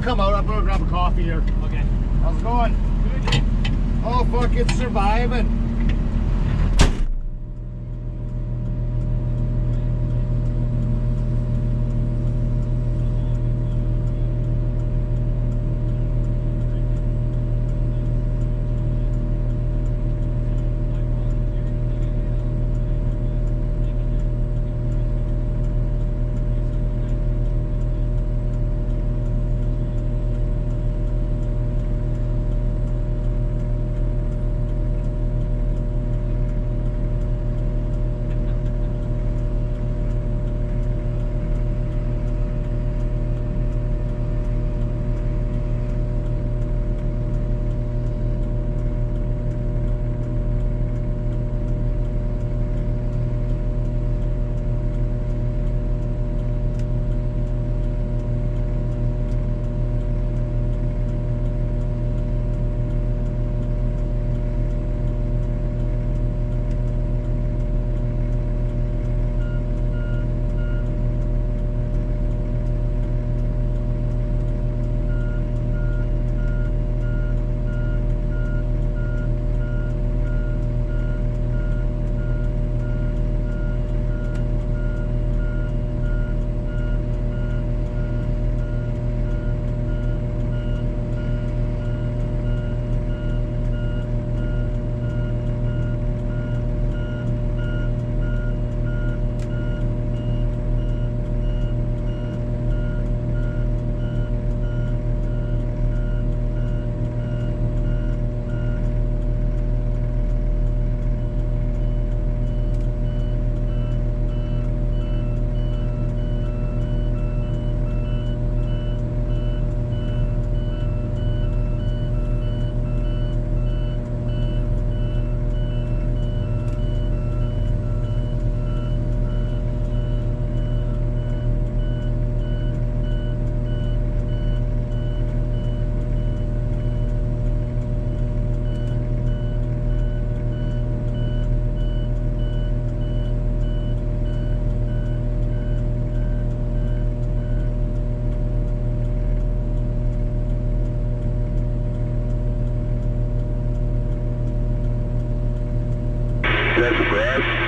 come out. I'm gonna grab a coffee here. Okay. How's it going? Good. Oh, fuck, it's surviving. That's Brad.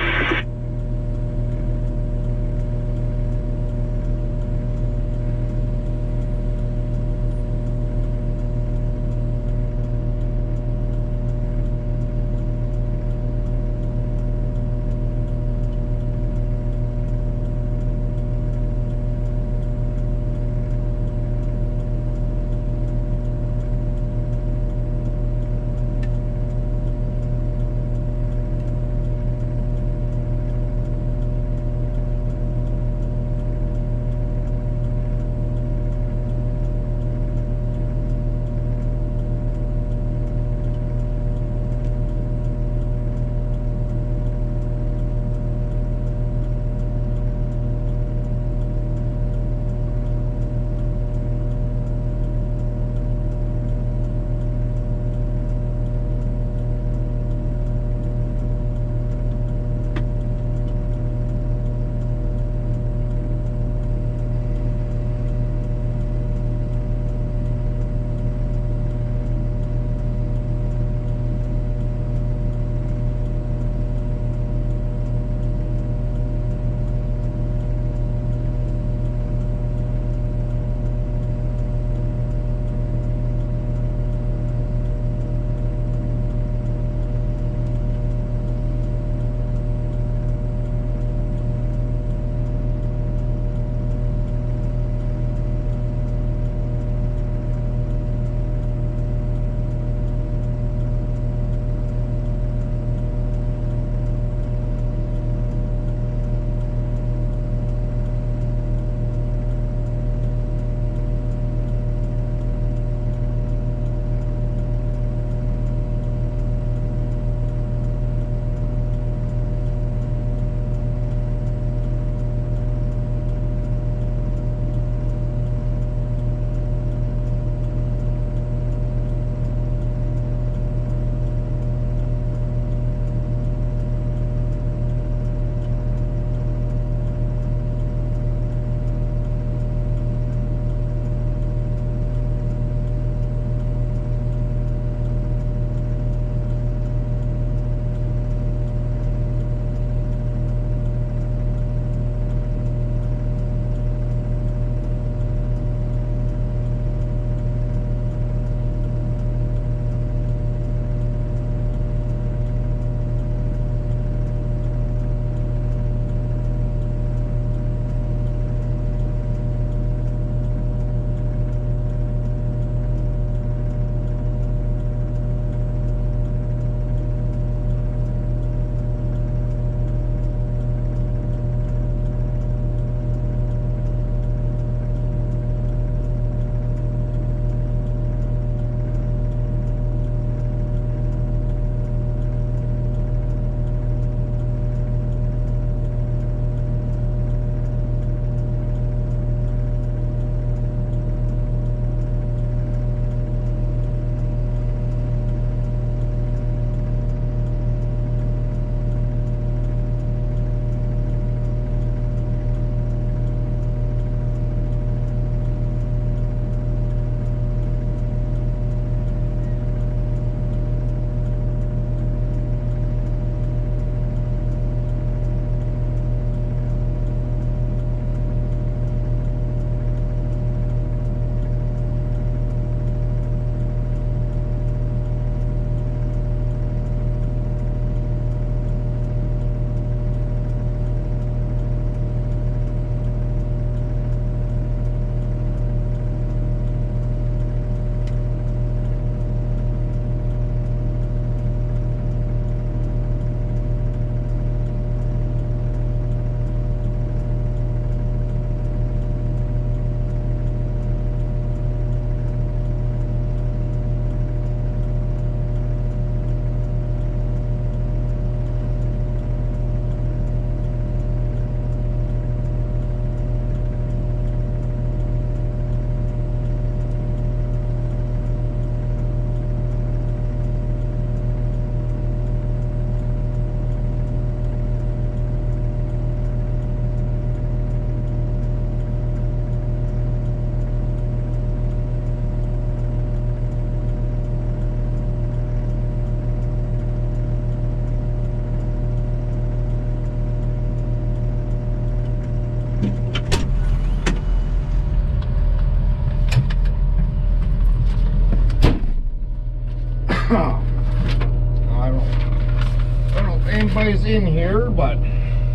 anybody's in here, but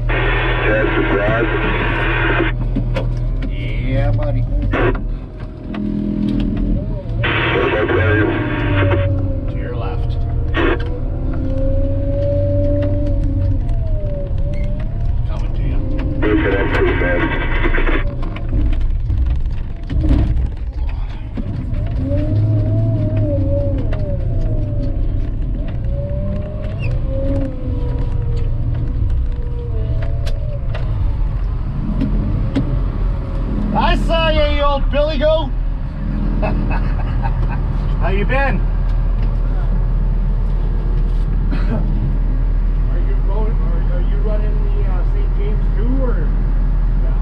That's the grass. yeah, buddy. What about Dave? To your left. Coming to you. Listen up, please, man. I saw you, you old Billy Goat. How you been? Are you going? Are you running the St. James too, or? Yeah.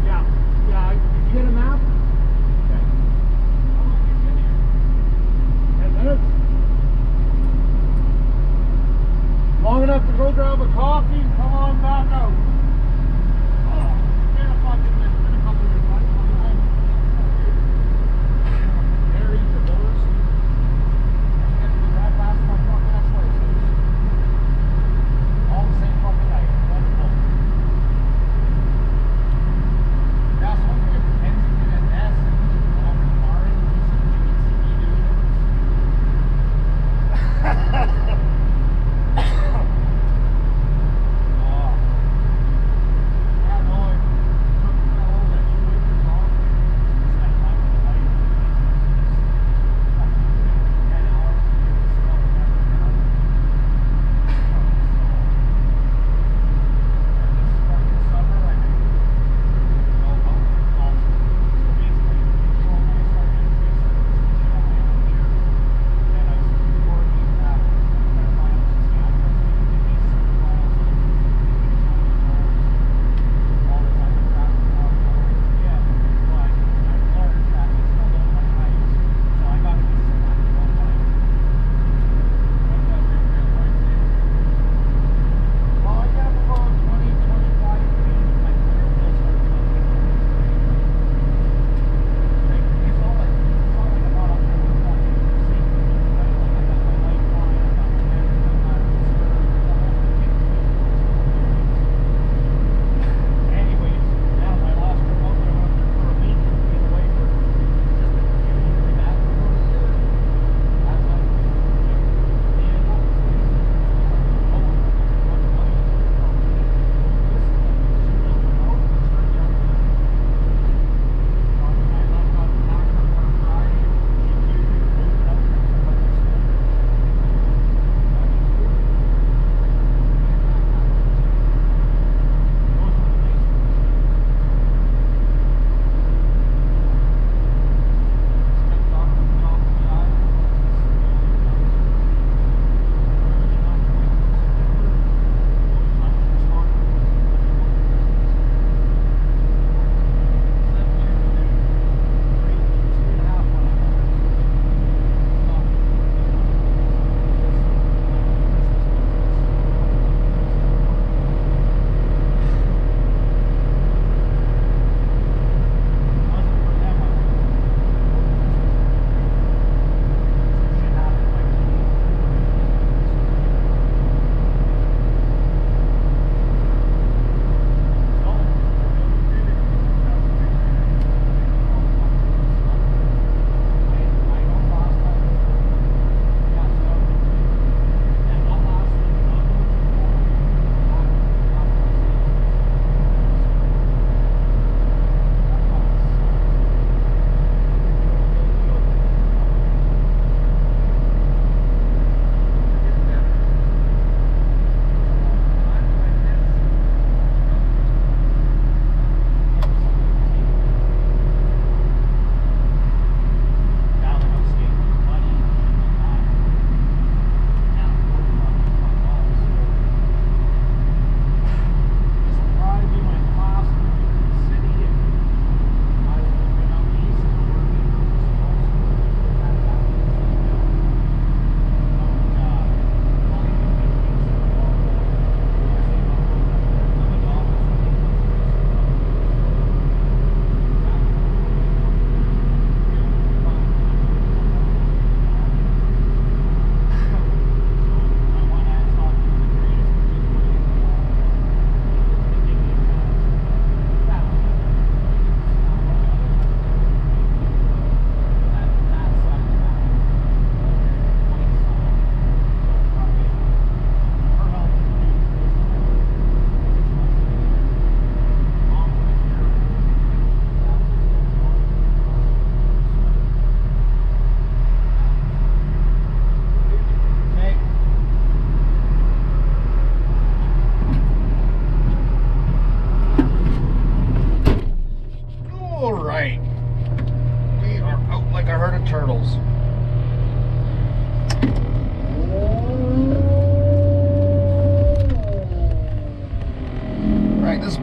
Yeah. Yeah. Did you get a map? Okay. How long have you been here? 10 minutes. Long enough to go grab a coffee and come on back out.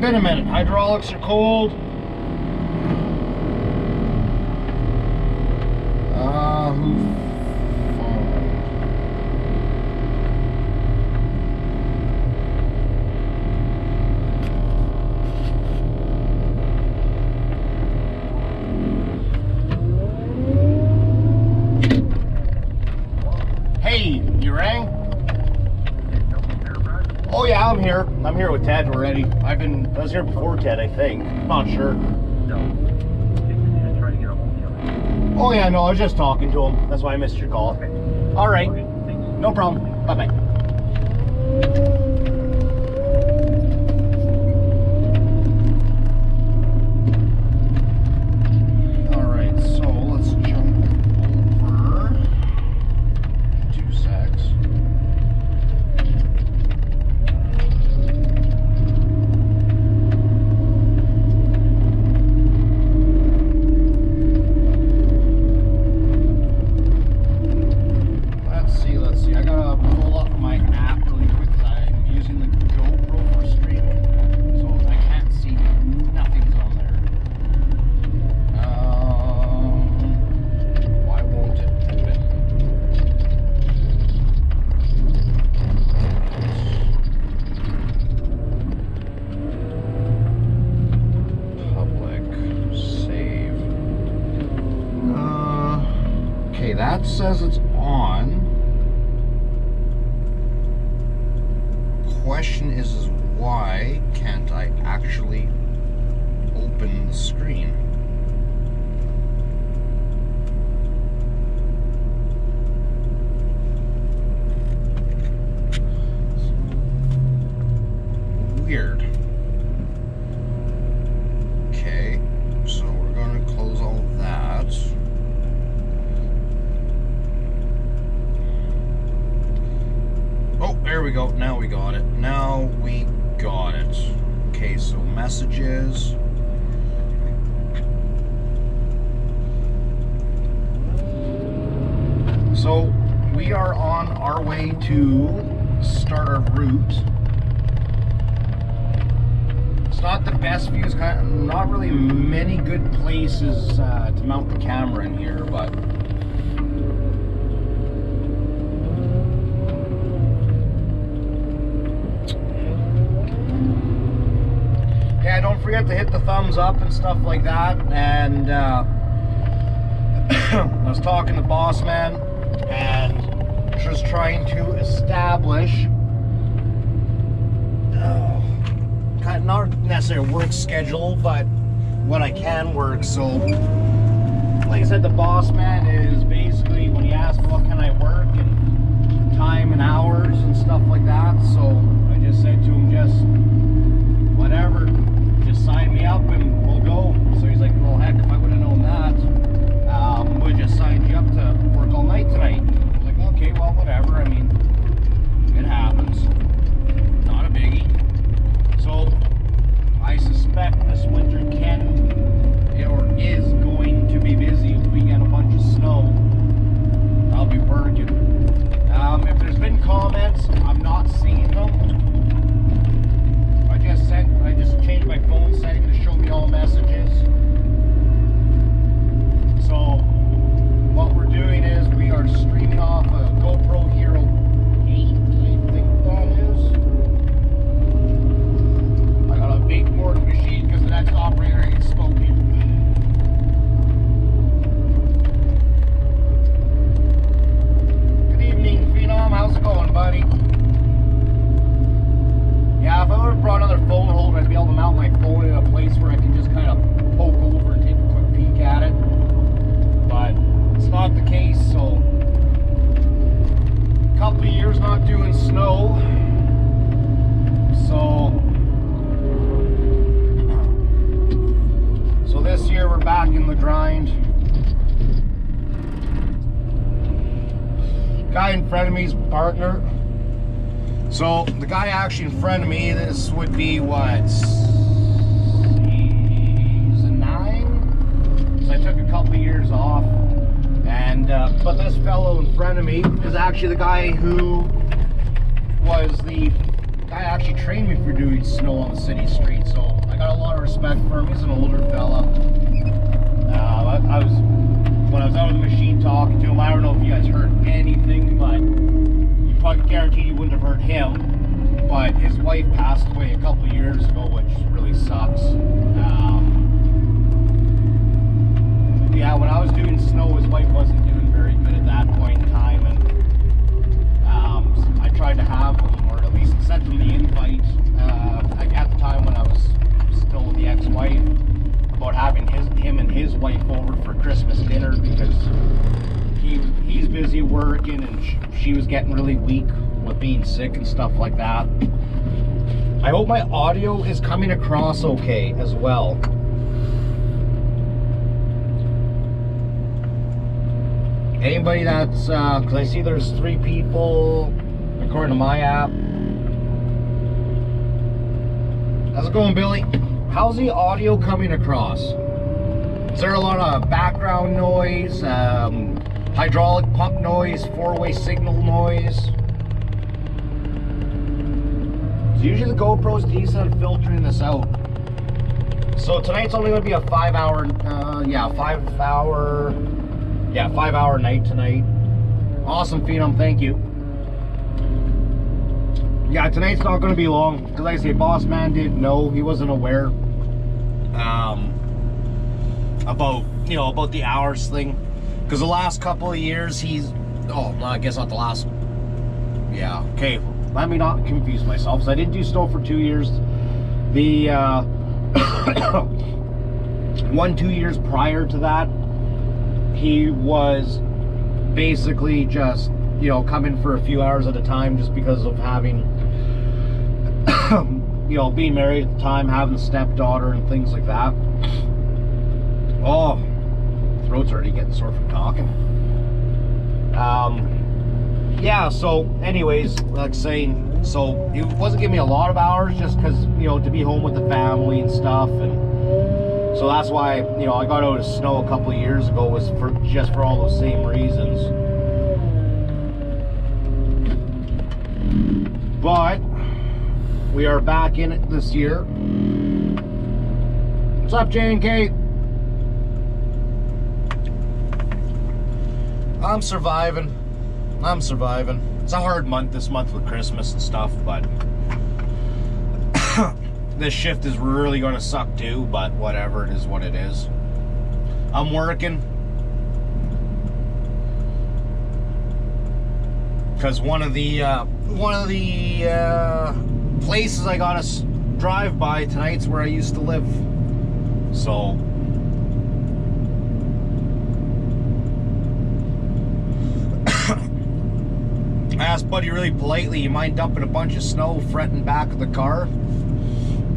been a minute. Hydraulics are cold. Hey, you rang? Oh yeah, I'm here. I'm here with Ted already. I was here before Ted, I think. Not sure. No. Just trying to get a hold of you. Oh yeah, no, I was just talking to him. That's why I missed your call. Okay. All right. Okay, thanks. No problem. Bye-bye. All right, so let's jump over 2 secs. Let's see. I gotta pull up my app really quick. I'm using the GoPro for streaming, so I can't see nothing's on there. Why won't it open? Public save. Okay, that says it's on. Question is why can't I actually open the screen? Weird. Okay, so we're going to close all that. Oh, there we go. Now we got it. Now we got it. Okay, so messages. So we are on our way to start our route. It's not the best views, not really many good places to mount the camera in here, but yeah, don't forget to hit the thumbs up and stuff like that. And I was talking to Boss Man and just trying to establish not necessarily a work schedule, but what I can work. So like I said, the Boss Man is basically when he asks what can I work and time and hours and stuff like that. So I just said to him, just whatever, just sign me up and we'll go. So he's like, well, heck, if I would have known that, we just signed you up to work all night tonight. I was like, okay, well, whatever. I mean, it happens. Not a biggie. So I suspect this winter is going to be busy. If we get a bunch of snow, I'll be working. If there's been comments, I'm not seeing them. I just changed my phone setting to show me all messages. So what we're doing is we are streaming off a GoPro Hero 8, I think that is. I got a wakeboard machine because the next operator ain't smoking. Good evening, Phenom. How's it going, buddy? Yeah, if I would have brought another phone holder, I'd be able to mount my phone in a place where I can just kind of poke over and take a quick peek at it. But it's not the case, so a couple of years not doing snow. So this year we're back in the grind. Guy in front of me is partner. So the guy actually in front of me, this would be what? Season 9? So I took a couple of years off. And but this fellow in front of me is actually the guy who was the guy actually trained me for doing snow on the city street, so I got a lot of respect for him. He's an older fella. When I was out of the machine talking to him, I don't know if you guys heard anything, but you probably guaranteed you wouldn't have heard him. But his wife passed away a couple years ago, which really sucks. Yeah, when I was doing snow, his wife wasn't doing very good at that point in time, and I tried to have him, or at least sent him the invite at the time when I was still with the ex-wife, about having him and his wife over for Christmas dinner, because he's busy working and she was getting really weak with being sick and stuff like that. I hope my audio is coming across okay as well. Anybody that's, because I see there's 3 people according to my app. How's it going, Billy? How's the audio coming across? Is there a lot of background noise, hydraulic pump noise, 4-way signal noise? So usually the GoPro's decent at filtering this out. So tonight's only going to be a 5-hour night tonight. Awesome, Phenom, thank you. Yeah, tonight's not going to be long, because like I say, Boss Man didn't know, he wasn't aware about the hours thing, because the last couple of years I guess not the last, yeah, okay, let me not confuse myself. So I didn't do snow for 2 years. The 1-2 years prior to that, he was basically just, coming for a few hours at a time, just because of having, being married at the time, having a stepdaughter and things like that. Oh, throat's already getting sore from talking. Yeah, so anyways, like saying, so it wasn't giving me a lot of hours, just because, to be home with the family and stuff, and so that's why, I got out of snow a couple of years ago, was just for all those same reasons. But we are back in it this year. What's up, J&K? I'm surviving. It's a hard month this month with Christmas and stuff, but this shift is really going to suck too, but whatever, it is what it is. I'm working because one of the places I gotta drive by tonight's where I used to live, so I asked Buddy really politely, you mind dumping a bunch of snow front and back of the car?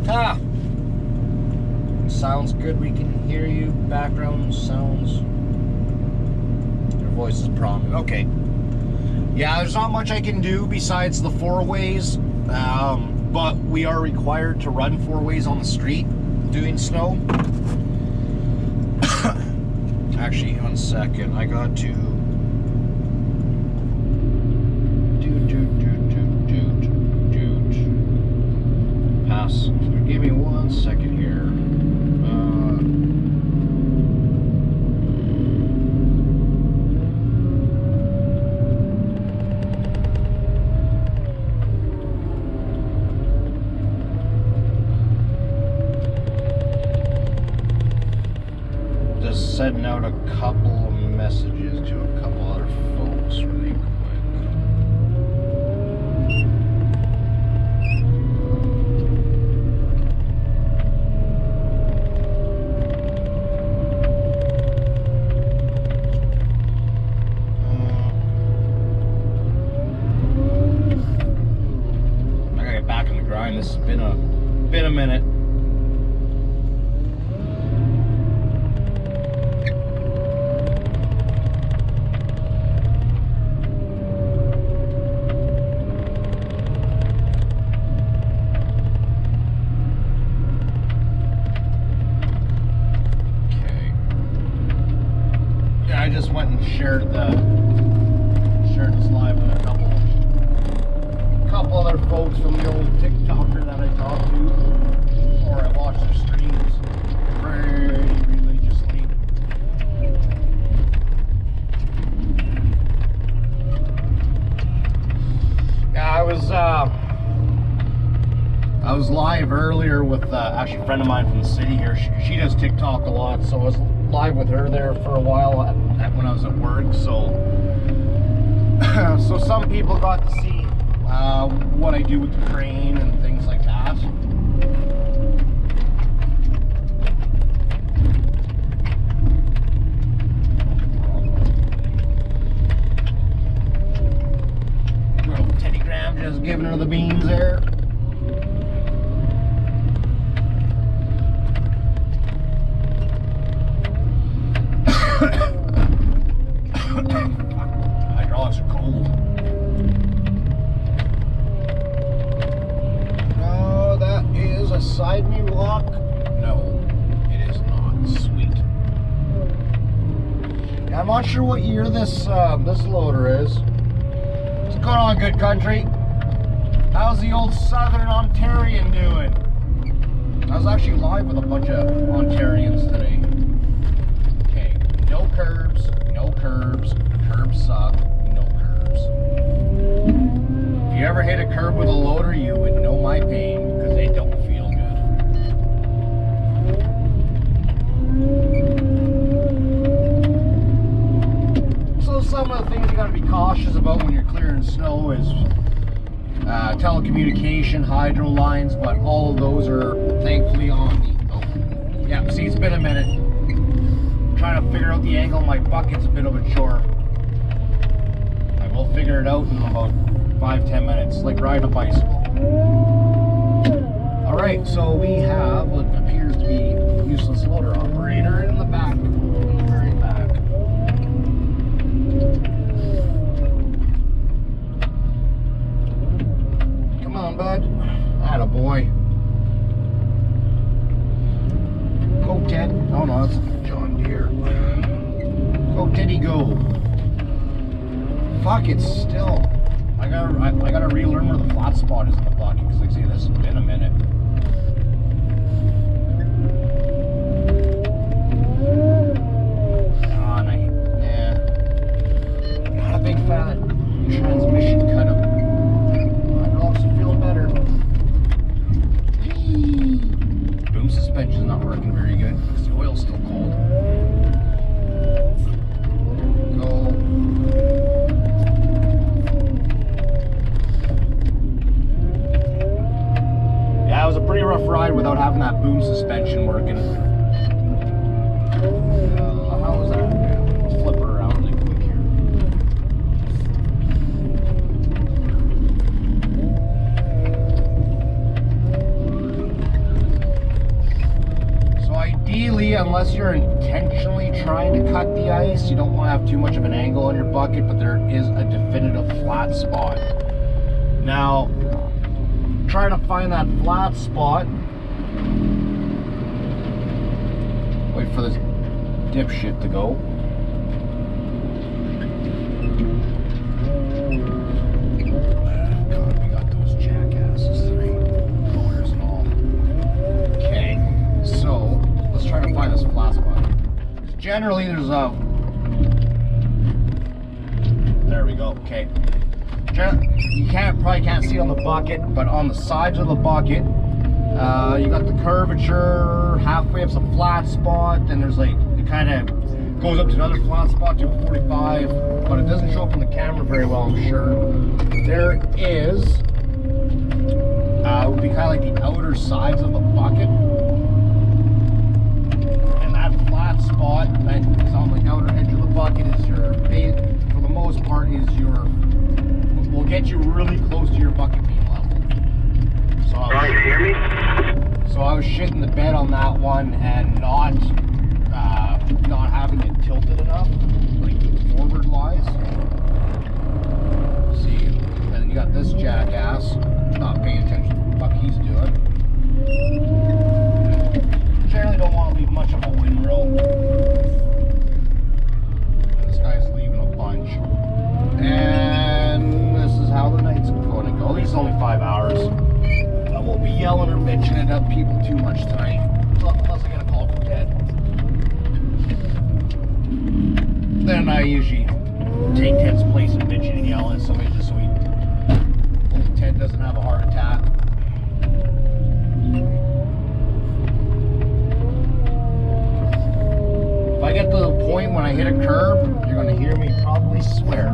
Ah, sounds good, we can hear you. Background sounds, your voice is prominent. Okay, yeah, there's not much I can do besides the 4-ways, but we are required to run 4-ways on the street doing snow. Actually, 1 second, I got to pass. Give me 1 second here. Just sending out a couple of messages to a couple other folks really quick. This has been a minute. Okay. Yeah, I just went and shared this live with a couple of other folks from the old TikToker that I talk to, or I watch their streams very religiously. Yeah, I was live earlier with actually a friend of mine from the city here. She does TikTok a lot, so I was live with her there for a while when I was at work. So, so some people got to see what I do with the crane and things like that. Teddy Graham just giving her the beans there. Hydraulics are cold. No, that is a side me lock. No, it is not. Sweet. Yeah, I'm not sure what year this this loader is. What's going on, good country? How's the old Southern Ontarian doing? I was actually live with a bunch of Ontarians today. Okay, no curbs, no curbs, curbs suck, no curbs. If you ever hit a curb with a loader, you would know my pain, because they don't feel good. So some of the things you gotta be cautious about when you're clearing snow is telecommunication, hydro lines, but all of those are thankfully on the, oh, yeah, see, it's been a minute. Trying to figure out the angle of my bucket's a bit of a chore. I will figure it out in about 5-10 minutes, like riding a bicycle. Alright, so we have what appears to be a useless loader operator in the back. Very back. Come on, bud. Attaboy. Go, Ted. Oh no, that's John Deere. Go, Teddy, go. Fuck, it's still. I gotta relearn where the flat spot is in the bucket, because like I say, this has been a minute. Not a big fan of transmission cut up. Hydraulics are feeling better. Boom suspension's not working very good because the oil's still cold. There we go. Yeah, it was a pretty rough ride without having that boom suspension working. How was that? Let's flip her around really quick here. So ideally, unless you're intentionally trying to cut the ice, you don't want to have too much of an angle on your bucket, but there is a definitive flat spot. Now, trying to find that flat spot. Wait for this dipshit to go. God, we got those jackasses, 3 motors and all. Okay, so let's try to find this flat spot. Generally, there's a. There we go. Okay. You probably can't see on the bucket, but on the sides of the bucket, you got the curvature, halfway up's a flat spot, then there's like, it kind of goes up to another flat spot to a 45, but it doesn't show up on the camera very well, I'm sure. There is, would be kind of like the outer sides of the bucket, and that flat spot that is on the outer edge of the bucket is your, for the most part, is your, will get you really close to your bucket being level. So Ron, can you hear me? So I was shitting the bed on that one and not having it tilted enough, like forward wise. See, and then you got this jackass not paying attention to what the fuck he's doing. Generally don't want to leave much of a windrow. This guy's leaving a bunch. And this is how the night's going to go. At least only 5 hours. yelling or bitching at people too much tonight. Unless I get a call from Ted. Then I usually take Ted's place in bitching and yelling at somebody just so Ted doesn't have a heart attack. If I get to the point when I hit a curb, you're going to hear me probably swear.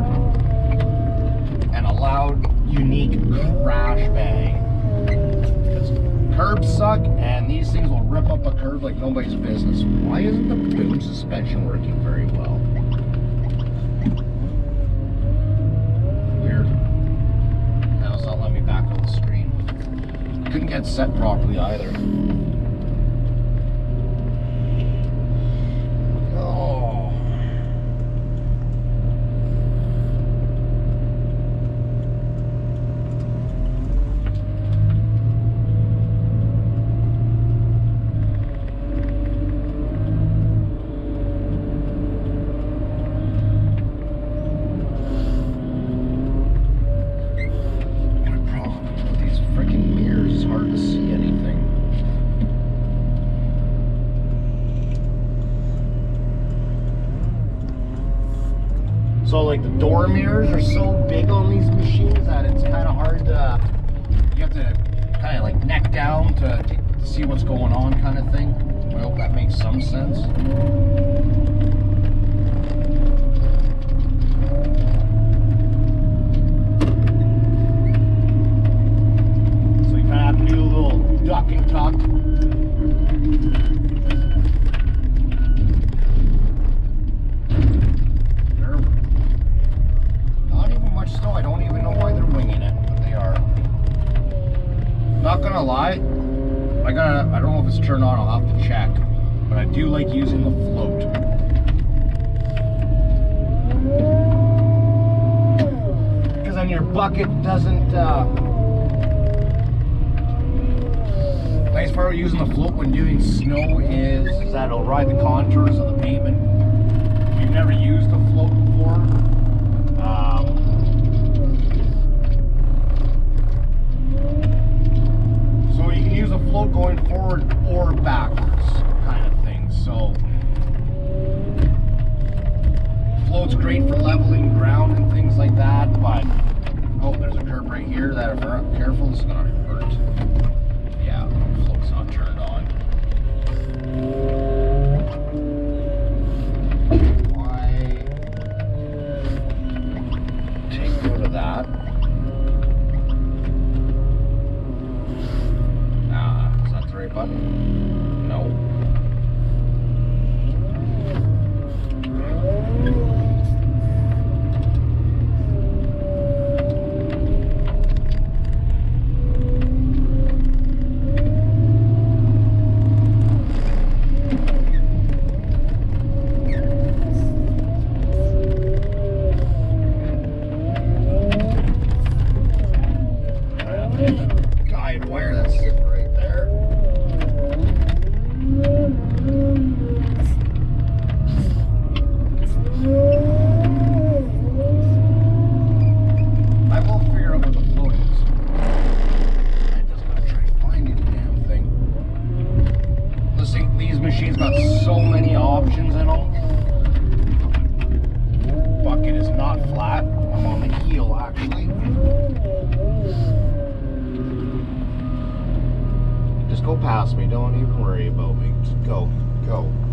And a loud, unique crash bang. Because curbs suck, and these things will rip up a curb like nobody's business. Why isn't the boom suspension working very well? Weird. Now it's not letting me back on the screen. Couldn't get set properly either. So like the door mirrors are so big on these machines that it's kind of hard to, you have to kind of like neck down to see what's going on kind of thing. I hope that makes some sense. So you kind of have to do a little duck and tuck. I don't even know why they're winging it, but they are. Not gonna lie, I don't know if it's turned on, I'll have to check, but I do like using the float. Because then your bucket doesn't, nice part of using the float when doing snow is that it'll ride the contours of the pavement. If you've never used a float before, you can use a float going forward or backwards kind of thing. So float's great for leveling ground and things like that, but oh, there's a curb right here that if we're not careful, it's gonna hurt. Yeah, float's not turned on. Why take note of that? Button? No. Guide wire that's sitting right there. I will figure out what the float is. I just gotta try finding the damn thing. Listen, these machines got so many options in them. Bucket is not flat. I'm on the heel actually. Just go past me, don't even worry about me. Just go.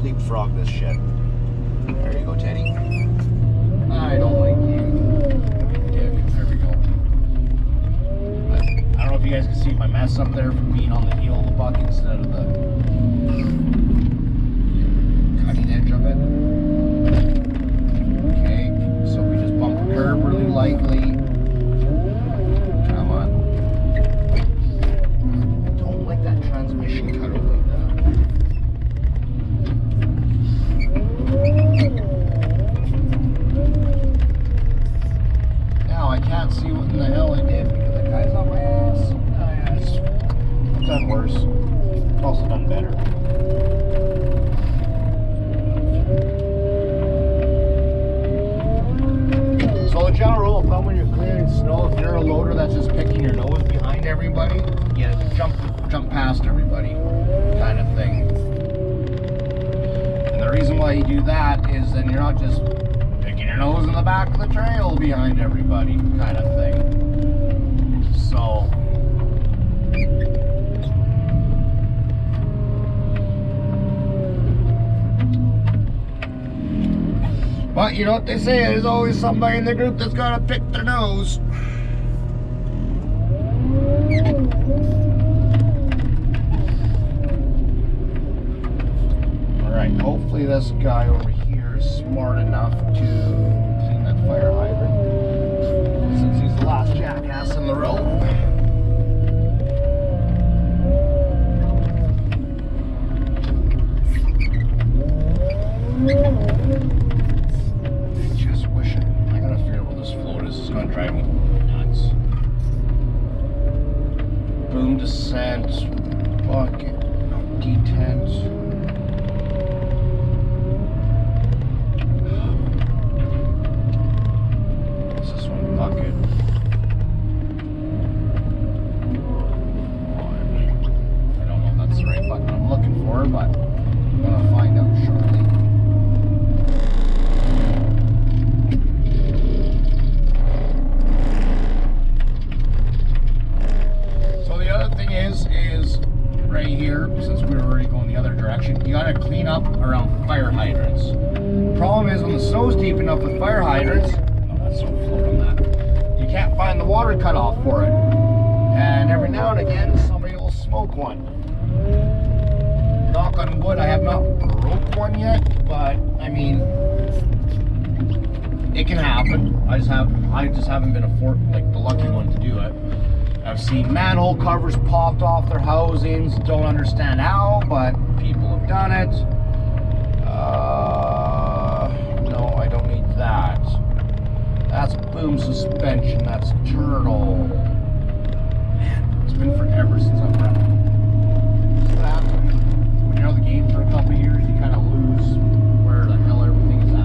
Leapfrog this shit. There you go, Teddy. I don't like you. Dick. There we go. But I don't know if you guys can see my mess up there from being on the heel of the bucket instead of the cutting edge of it. Okay, so we just bump the curb really lightly. Come on. I don't like that transmission cut over like that. Now I can't see what in the hell I did because that guy's on my ass. I've done worse. I've also done better. So the general rule of thumb when you're clearing snow, if you're a loader that's just picking your nose behind everybody, you jump past everybody, kind of thing. And the reason why you do that is then you're not just picking your nose in the back of the trail behind everybody, kind of thing. So. But you know what they say, there's always somebody in the group that's gotta pick their nose. Alright, hopefully this guy over here is smart enough to clean that fire hydrant, since he's the last jackass in the road. Drive me nuts. Boom descent, bucket, detent. What's this one? Bucket. I don't know if that's the right button I'm looking for, but I'm gonna find out shortly. Is right here, since we were already going the other direction, you gotta clean up around fire hydrants. Problem is, when the snow's deep enough with fire hydrants, oh, that's so float on that, you can't find the water cutoff for it. And every now and again, somebody will smoke one. Knock on wood, I have not broke one yet, but I mean, it can happen. I just haven't been the lucky one to do it. I've seen manhole covers popped off their housings. Don't understand how, but people have done it. No, I don't need that. That's boom suspension. That's turtle. Man, it's been forever since I've run it. So what happens when you're out of the game for a couple of years, you kind of lose where the hell everything is at.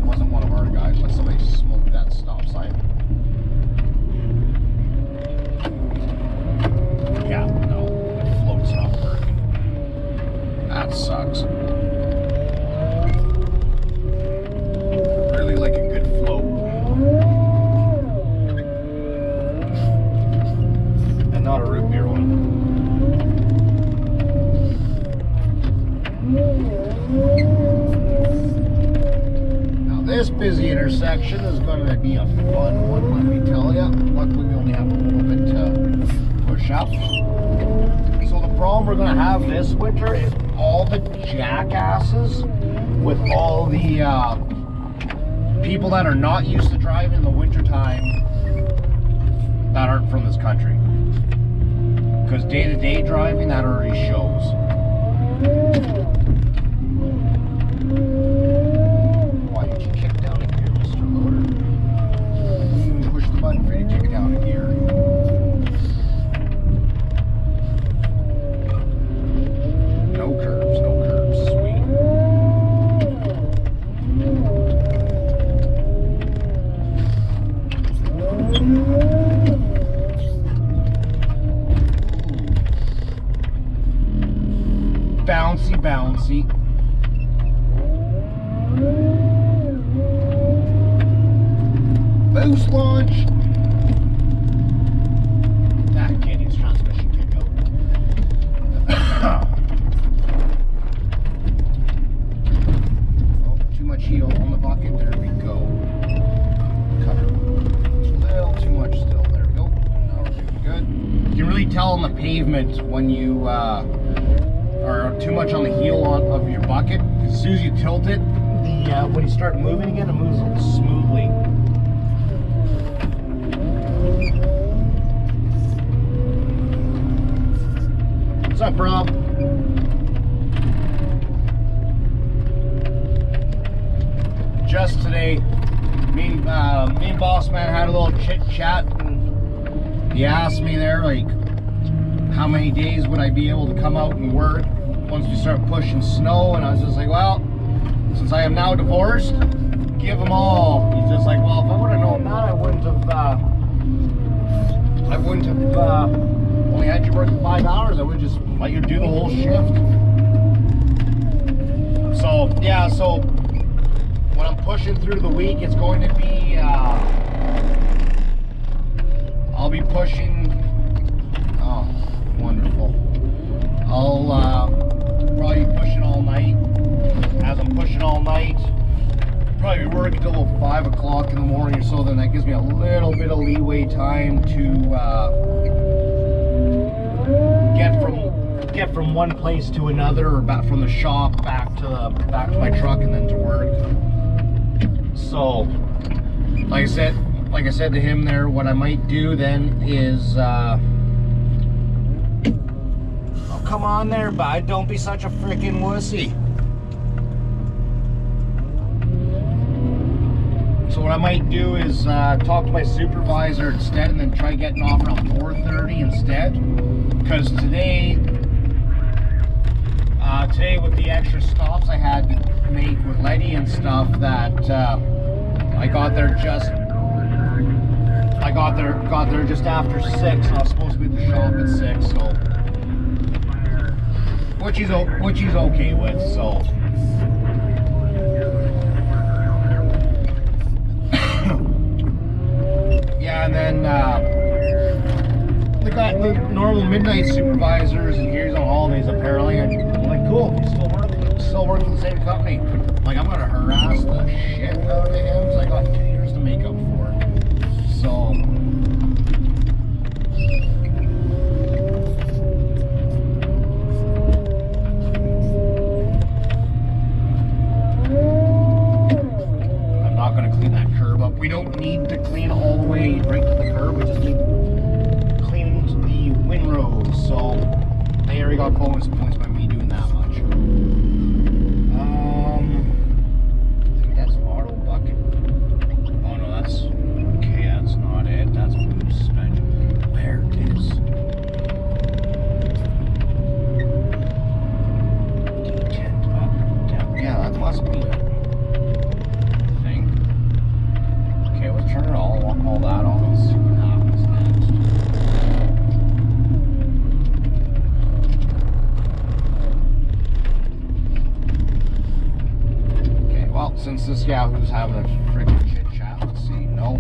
Wasn't one of our guys, but somebody smoked that stop sign. Yeah, no, the float's not working. That sucks. Really like a good float. And not a root beer one. This busy intersection is going to be a fun one, let me tell you. Luckily, we only have a little bit to push up. So the problem we're going to have this winter is all the jackasses with all the people that are not used to driving in the wintertime that aren't from this country. Because day-to-day driving, that already shows. Button for you to kick down a gear. No curbs, sweet. Bouncy, bouncy. Boost launch. That Canadian's transmission kick out. Oh, too much heat on the bucket. There we go. Cut it a little too much still. There we go. Now we're doing good. You can really tell on the pavement when you are too much on the heel of your bucket. As soon as you tilt it, when you start moving again, it moves smoothly. What's up, bro? Just today, me and me and Boss Man had a little chit chat, and he asked me there, like, how many days would I be able to come out and work once we start pushing snow, and I was just like, well, since I am now divorced, give them all. He's just like, well, if I would have known that, I wouldn't have only had you working 5 hours. I would just let you do the whole shift. So yeah, so when I'm pushing through the week, it's going to be I'll be pushing. Oh, wonderful. I'll probably be pushing all night. As I'm pushing all night, probably be working till 5 o'clock in the morning or so. Then that gives me a little bit of leeway time to get from one place to another, or back from the shop back to my truck and then to work. So, like I said to him there, what I might do then is, oh, come on there, bud, don't be such a freaking wussy. So what I might do is talk to my supervisor instead, and then try getting off around 4:30 instead. Because today with the extra stops I had to make with Letty and stuff, that I got there just after 6, and I was supposed to be at the shop at 6, so which he's okay with. So yeah, and then the normal midnight supervisors, and here's on holidays apparently. I'm like, cool, still work for the same company. Like, I'm gonna harass the shit out of him, because I got 2 years to make up for it. So I'm not gonna clean that curb up. We don't need to clean all the way right to the curb. We just need clean the windrows. So they already got bonus points by me doing that much. I think that's auto bucket. Oh no, that's okay. That's not it. That's boot suspension. There it is. Detent up. Yeah, that must be it. Okay, let's turn it all that on and see what happens next. Okay, well, since this Yahoo's having a freaking chit chat, let's see. No.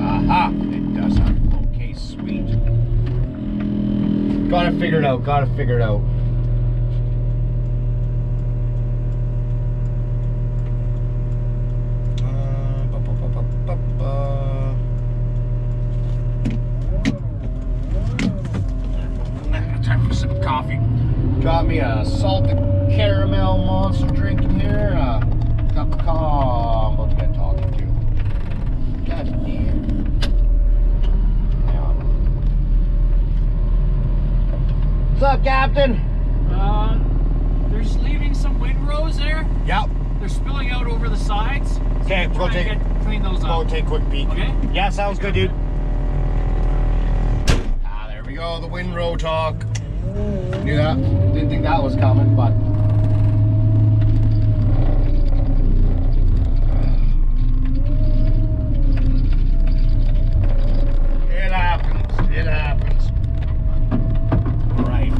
Aha! It does have a flow case. Sweet. Got it figured out. Time for some coffee. Got me a salted caramel monster drink in here, and a cup of coffee. I'm about to get talking to. God damn. Yeah. What's up, Captain? They're just leaving some windrows there. Yep. They're spilling out over the sides. Okay, we'll clean those go up. take a quick peek. Okay. Yeah, sounds good, dude. Ah, there we go. The windrow talk. Knew that. Didn't think that was coming, but. It happens. Right.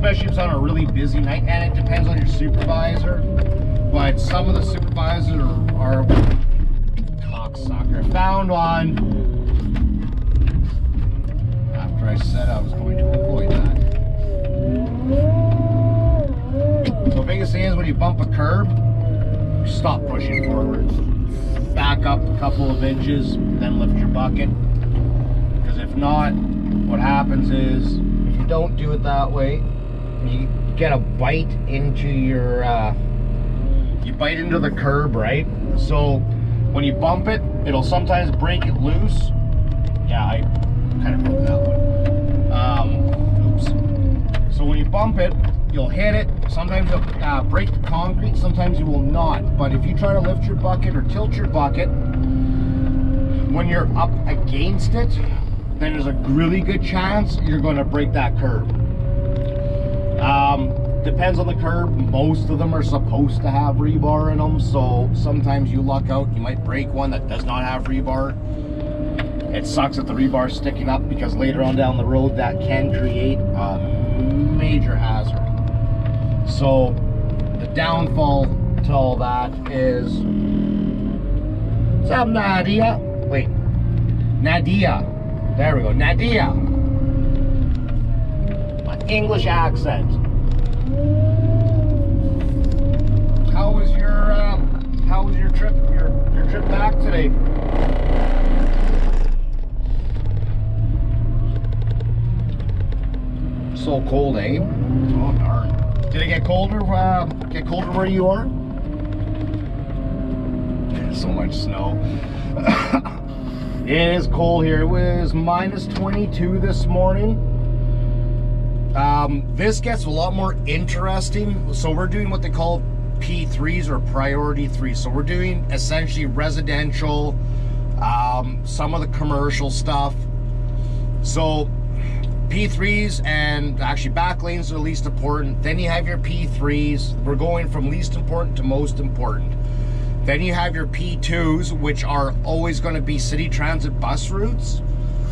especially if it's on a really busy night, and it depends on your supervisor. But some of the supervisors are cocksucker. Found one after I said I was going to avoid that. So the biggest thing is when you bump a curb, stop pushing forward. Back up a couple of inches, then lift your bucket. Because if not, what happens is, if you don't do it that way, you get a bite into your, you bite into the curb, right? So when you bump it, it'll sometimes break it loose. Yeah, I kind of broke that one. Oops. So when you bump it, you'll hit it. Sometimes you'll break the concrete, sometimes you will not. But if you try to lift your bucket or tilt your bucket, when you're up against it, then there's a really good chance you're going to break that curb. Depends on the curb. Most of them are supposed to have rebar in them, so sometimes you luck out, you might break one that does not have rebar. It sucks that the rebar is sticking up, because later on down the road that can create a major hazard. So the downfall to all that is, what's up, Nadia? Wait, Nadia. There we go, Nadia. My English accent. How was your trip? Your trip back today? So cold, eh? Oh darn! Did it get colder? Get colder where you are? So much snow. It is cold here. It was minus 22 this morning. This gets a lot more interesting. So we're doing what they call P3s, or priority 3. So we're doing essentially residential, some of the commercial stuff. So P3s, and actually back lanes are least important. Then you have your P3s. We're going from least important to most important. Then you have your P2s, which are always going to be city transit bus routes.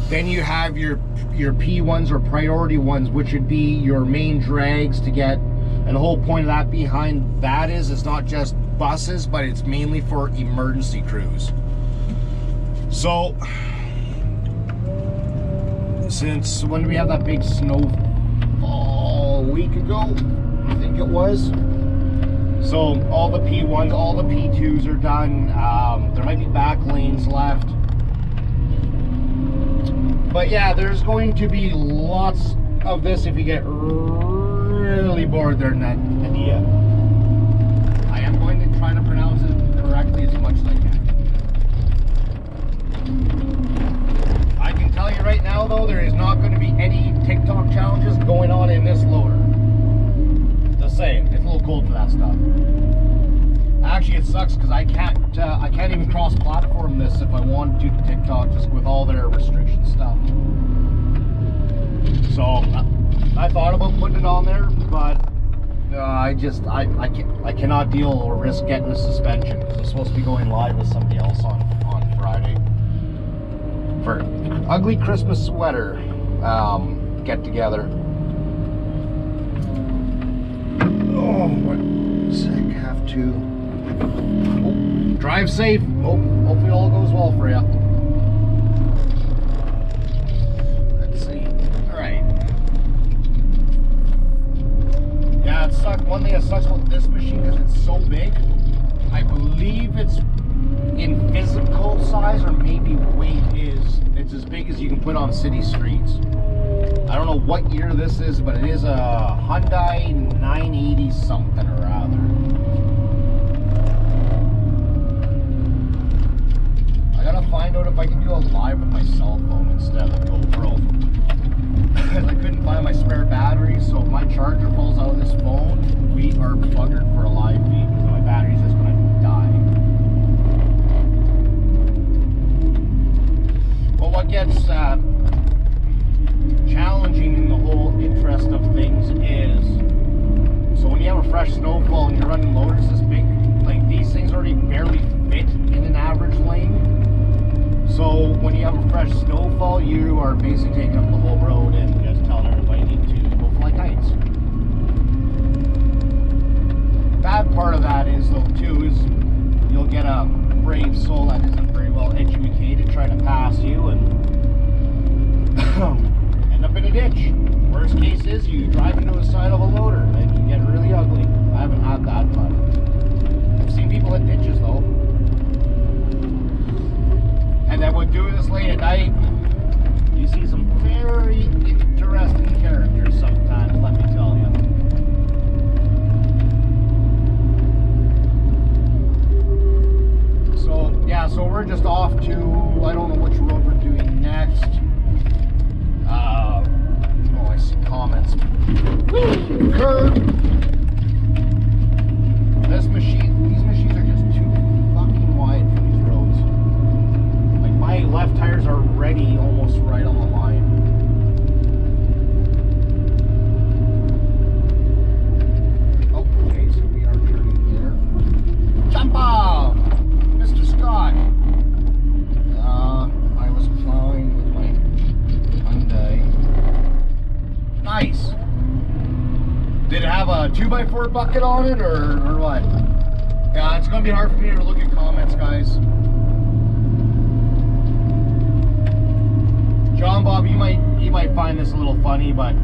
Then you have your P1s, or priority ones, which would be your main drags to get. And the whole point of that behind that is, it's not just buses, but it's mainly for emergency crews. So since when did we have that big snowfall? A week ago, I think it was. So all the P1s, all the P2s are done. There might be back lanes left. But yeah, there's going to be lots of this if you get really bored there, Nadia. I am going to try to pronounce it correctly as much as I can. I can tell you right now though, there is not going to be any TikTok challenges going on in this loader. Just saying, it's a little cold for that stuff. Actually, it sucks because I can't even cross-platform this if I wanted to TikTok, just with all their restriction stuff. So I thought about putting it on there, but I cannot deal or risk getting a suspension, because I'm supposed to be going live with somebody else on Friday for ugly Christmas sweater get together. Oh, what sick, have to. Oh, drive safe. Oh, hopefully all goes well for you. Let's see. All right. Yeah, it sucks. One thing that sucks about this machine is it's so big. I believe it's in physical size, or maybe weight is. It's as big as you can put on city streets. I don't know what year this is, but it is a Hyundai 980 something or other. I gotta find out if I can do a live with my cell phone instead of the GoPro. Because I couldn't find my spare battery, so if my charger falls out of this phone, we are buggered for a live feed, because my battery's just gonna die. Well, what gets challenging in the whole interest of things is, so when you have a fresh snowfall and you're running loaders this big, like these things already barely fit in an average lane. So when you have a fresh snowfall, you are basically taking up the whole road and just telling everybody to go fly kites. is you drive into the side of a loader. It can get really ugly. I haven't had that, but I've seen people hit ditches though. And then would do this late at night. You see some very interesting characters sometimes, let me tell you. So, yeah, so we're just off to, I don't know which road we're doing next. Oh, I see comments. Curb! These machines are just too fucking wide for these roads. Like, my left tires are ready almost right on the line. Oh, okay, so we are turning here. Jump off! Mr. Scott! I was plowing with my Hyundai. Nice! Did it have a 2x4 bucket on it, or what? Yeah, it's gonna be hard for me to look at comments, guys. John Bob, you might find this a little funny, but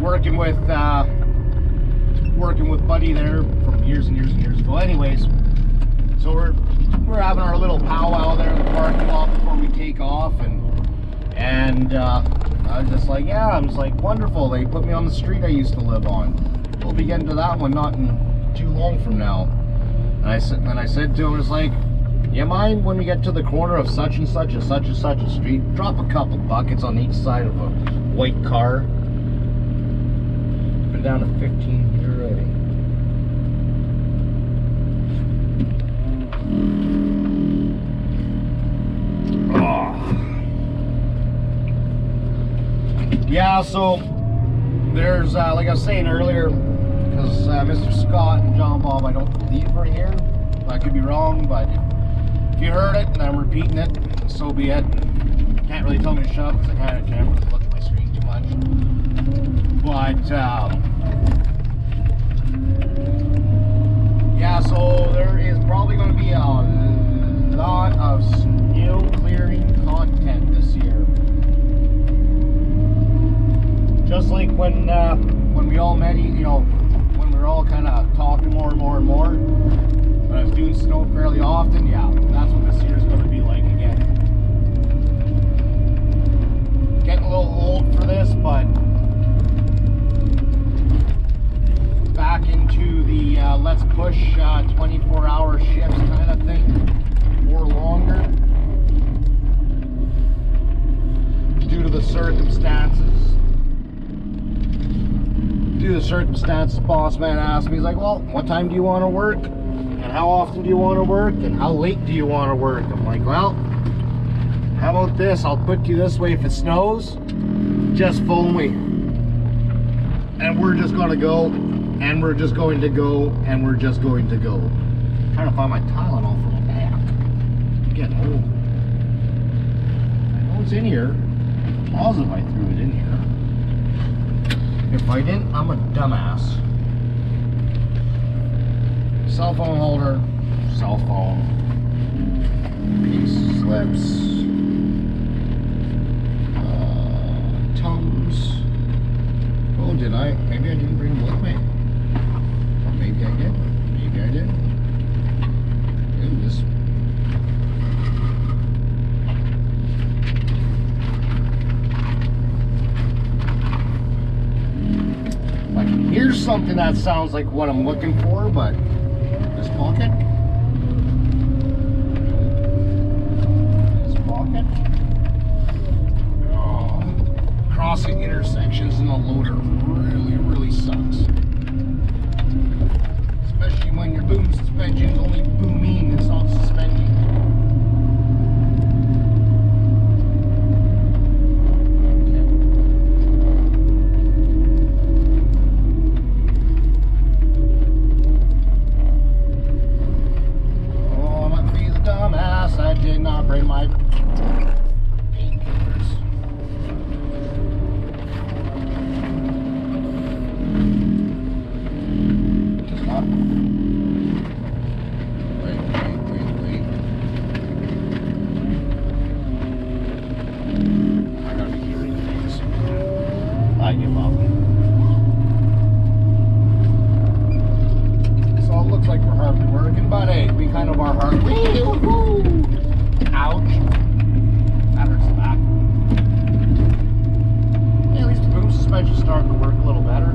working with Buddy there from years and years and years ago. Anyways, so we're having our little powwow there in the parking lot before we take off, and I was just like, yeah, I'm just like, wonderful. They put me on the street I used to live on. We'll be getting to that one not in too long from now. And I said to him, it's like, you mind when we get to the corner of such and such and such and such a street, drop a couple buckets on each side of a white car. Been down to 15 here already. Oh. Yeah, so there's, like I was saying earlier, because Mr. Scott and John Bob, I don't believe are here. I could be wrong, but if you heard it and I'm repeating it, so be it. Can't really tell me to shut up because I kind of can't really look at my screen too much. But, yeah, so there is probably going to be a lot of snow clearing content this year. Just like when we all met, you know, when we were all kind of talking more and more and more, when I was doing snow fairly often, yeah, that's what this year's going to be like again. Getting a little old for this, but back into the let's push 24-hour shifts kind of thing, or longer, due to the circumstances. Boss man asked me, he's like, well, what time do you want to work? And how often do you want to work? And how late do you want to work? I'm like, well, how about this? I'll put you this way, if it snows, just phone me. And we're just going to go, and we're just going to go, and we're just going to go. I'm trying to find my Tylenol for my back. I'm getting old. I know it's in here. I'm positive I threw it in here. If I didn't, I'm a dumbass. Cell phone holder, cell phone, piece slips, Tums. Oh, did I? Maybe I didn't bring them with me. Or maybe I did. Maybe I did. Ooh, this. Here's something that sounds like what I'm looking for, but this pocket. This pocket. Oh, crossing intersections in a loader really sucks. Especially when your boom suspension's only booming, it's not suspending. give up. So it looks like we're hardly working, but hey, we kind of are hard. Ouch. That hurts the back. Yeah, at least the boom suspension's starting to work a little better.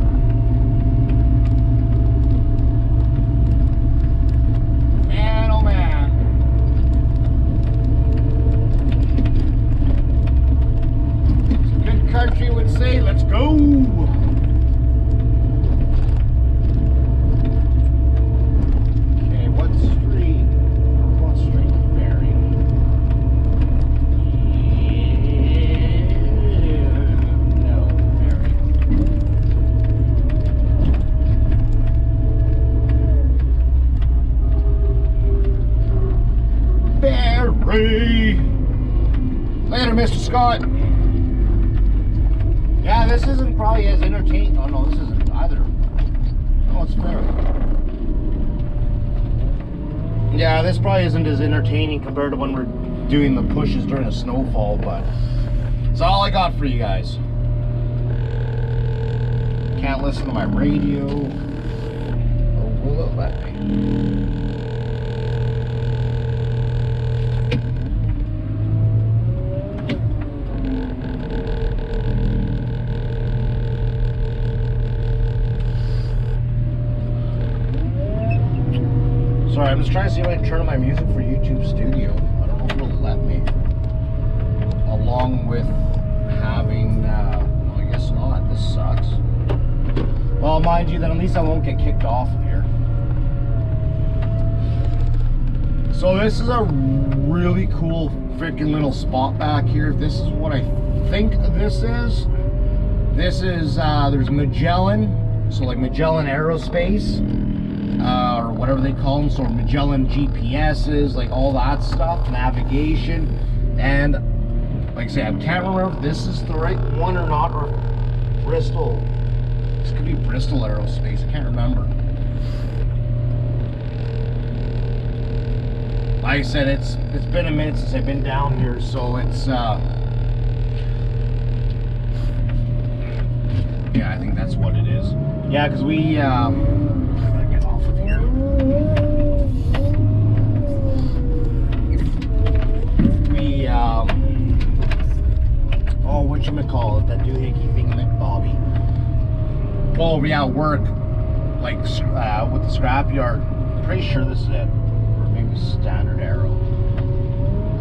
Man, oh man. Good country would say, let's go. Okay, what street? What street? Ferry. No, ferry. Ferry. Later, Mr. Scott. Yeah, this isn't probably as entertaining. Oh no, this isn't either. Oh, it's fair. Yeah, this probably isn't as entertaining compared to when we're doing the pushes during a snowfall, but it's all I got for you guys. Can't listen to my radio. Oh, will it let me? Sorry, I'm just trying to see if I can turn on my music for YouTube Studio. I don't know if it'll let me. Along with having, well, I guess not. This sucks. Well, mind you, then at least I won't get kicked off of here. So this is a really cool freaking little spot back here. This is what I think this is. This is, there's Magellan. So like Magellan Aerospace. Or whatever they call them, so Magellan GPSs, like all that stuff, navigation, and like I say, I can't remember if this is the right one or not, or Bristol. This could be Bristol Aerospace, I can't remember. Like I said, it's been a minute since I've been down here, so it's yeah, I think that's what it is. Yeah, because we oh, whatchamacallit, that doohickey thing, Bobby. Oh, yeah, work, like, with the scrapyard. Pretty sure this is it. Or maybe Standard Aero.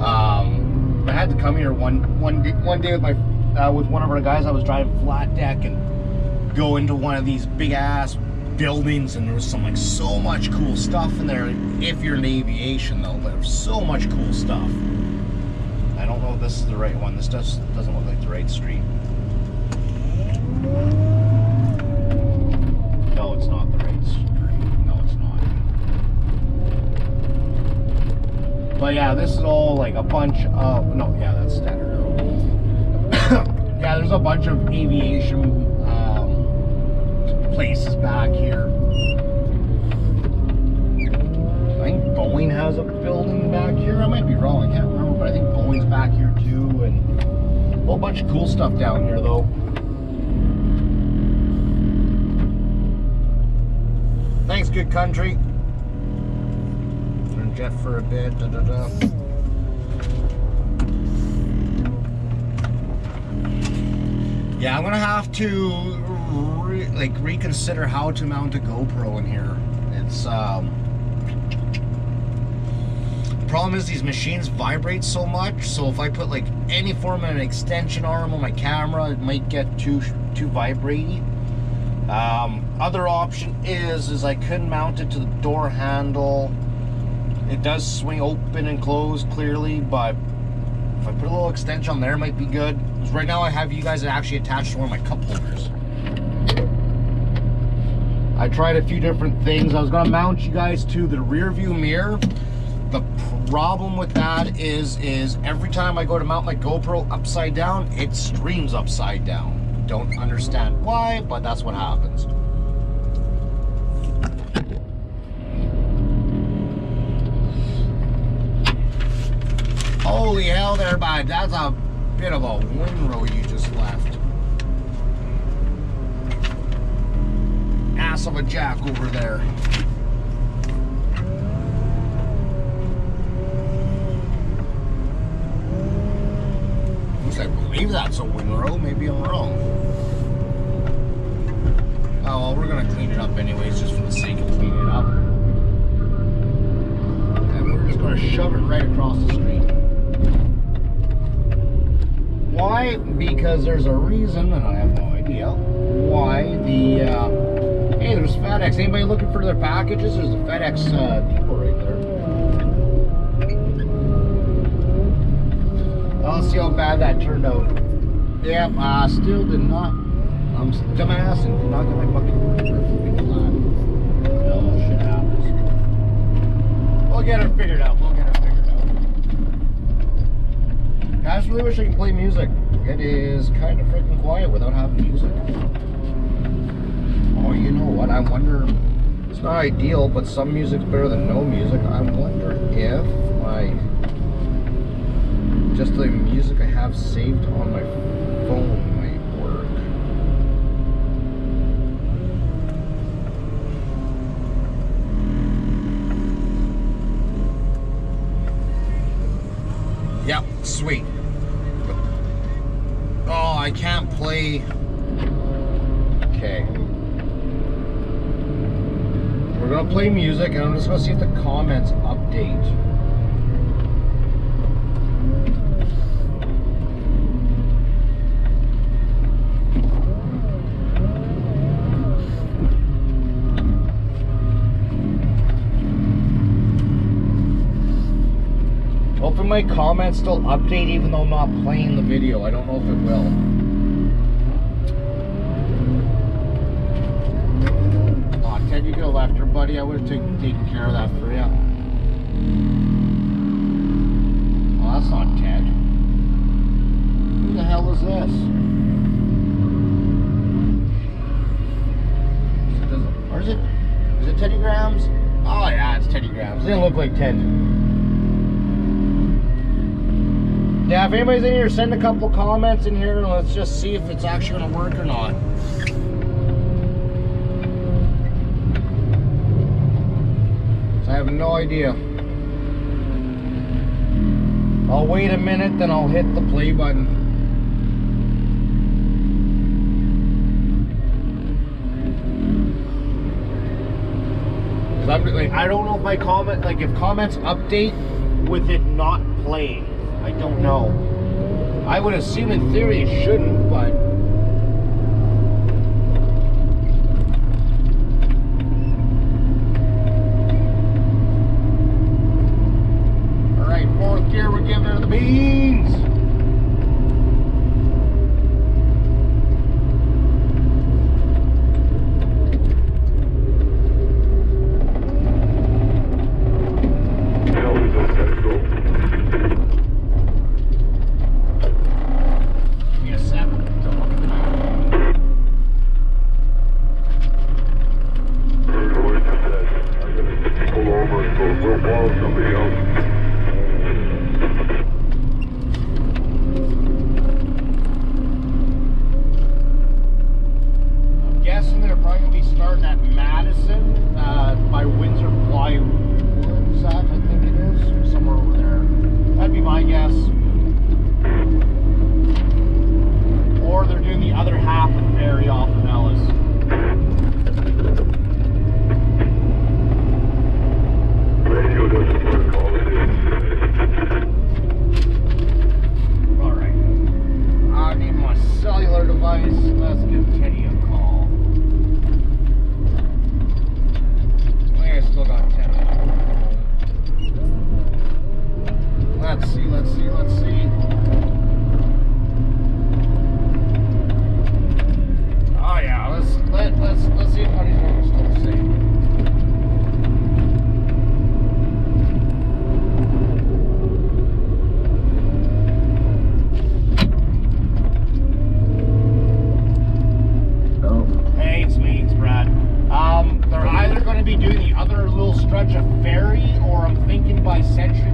I had to come here one day with my, with one of our guys. I was driving flat deck and go into one of these big ass buildings, and there was some, like, so much cool stuff in there. If you're in aviation, though, there was so much cool stuff. I don't know if this is the right one. This doesn't look like the right street. No, it's not the right street. No, it's not. But yeah, this is all like a bunch of, no, yeah, that's Standard Aero. Yeah, there's a bunch of aviation places back here. I think Boeing has a building back here. I might be wrong, I can't remember, but I think Boeing's back here too, and a whole bunch of cool stuff down here though. Thanks, good country. Turn jet for a bit. Yeah, I'm gonna have to reconsider how to mount a GoPro in here. It's problem is these machines vibrate so much, so if I put like any form of an extension arm on my camera, it might get too vibratey. Other option is I could mount it to the door handle. It does swing open and close clearly, but if I put a little extension on there, it might be good. Because right now I have you guys actually attached to one of my cup holders. I tried a few different things. I was gonna mount you guys to the rear view mirror. The problem with that is every time I go to mount my GoPro upside down, it streams upside down. Don't understand why, but that's what happens. Holy hell there, bud. That's a bit of a windrow you just left. ass of a jack over there. At least I believe that's a windrow. Maybe I'm wrong. Oh, well, we're gonna clean it up anyways, just for the sake of cleaning it up. And we're just gonna shove it right across the street. Why? Because there's a reason, and I have no idea why the, hey, there's FedEx. Anybody looking for their packages? There's a FedEx depot right there. I'll see how bad that turned out. Yep, still did not. I'm dumbass and did not get my fucking perfectly flat. No, shit happens. We'll get it figured out. I just really wish I could play music. It is kind of freaking quiet without having music. Oh, you know what? I wonder, it's not ideal, but some music's better than no music. I wonder if just the music I have saved on my phone might work. Yep, sweet. Oh, I can't play. Okay. We're gonna play music and I'm just gonna see if the comments update. Hopefully my comments still update even though I'm not playing the video. I don't know if it will. Aw, Ted, you could have left her, buddy. I would have taken care of that for you. Oh, that's not Ted. Who the hell is this? Or is it Teddy Grahams? Oh yeah, it's Teddy Grahams. They didn't look like Ted. Yeah, if anybody's in here, send a couple comments in here and let's just see if it's actually going to work or not. So I have no idea. I'll wait a minute, then I'll hit the play button. I don't know if my comment, like if comments update with it not playing. I don't know. I would assume in theory it shouldn't, but alright, fourth gear, we're giving her the beans. Doing the other little stretch of ferry, or I'm thinking by Century